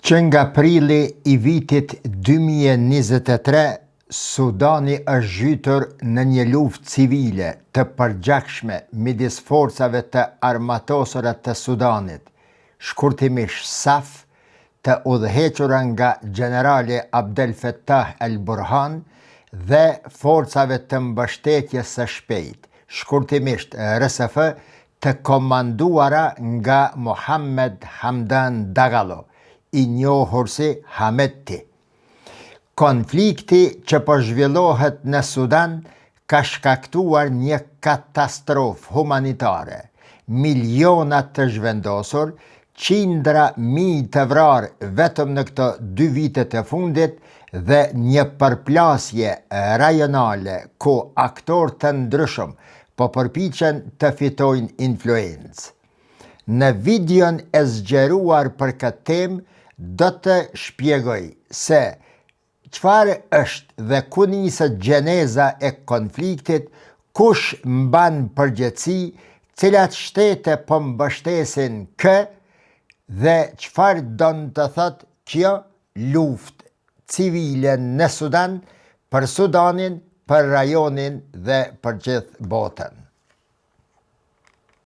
Që nga prilli I vitit 2023, Sudani është zhytur në një luftë civile të përgjakshme midis forcave të armatosura të Sudanit, shkurtimisht SAF, të udhëhequra nga generali Abdel Fattah el-Burhan dhe forcave të mbështetjes së shpejtë, shkurtimisht RSF, të komanduara nga Mohamed Hamdan Dagalo, I njohur si Hameti. Konflikti që po zhvillohet në Sudan ka shkaktuar një katastrofë humanitare, miliona të zhvendosur, qindra mijë të vrarë vetëm në këto 2 vitet e fundit dhe një përplasje rajonale ku aktorë të ndryshëm po përpiqen të fitojnë influencë. Në videon e zgjeruar për këtë temë do të shpjegoj se çfarë është dhe ku niset gjeneza e konfliktit, kush mban përgjegjësi, cilat shtete po mbështesin kë dhe çfarë don të thotë kjo luftë civile në Sudan, për Sudanin, për rajonin dhe për gjithë botën.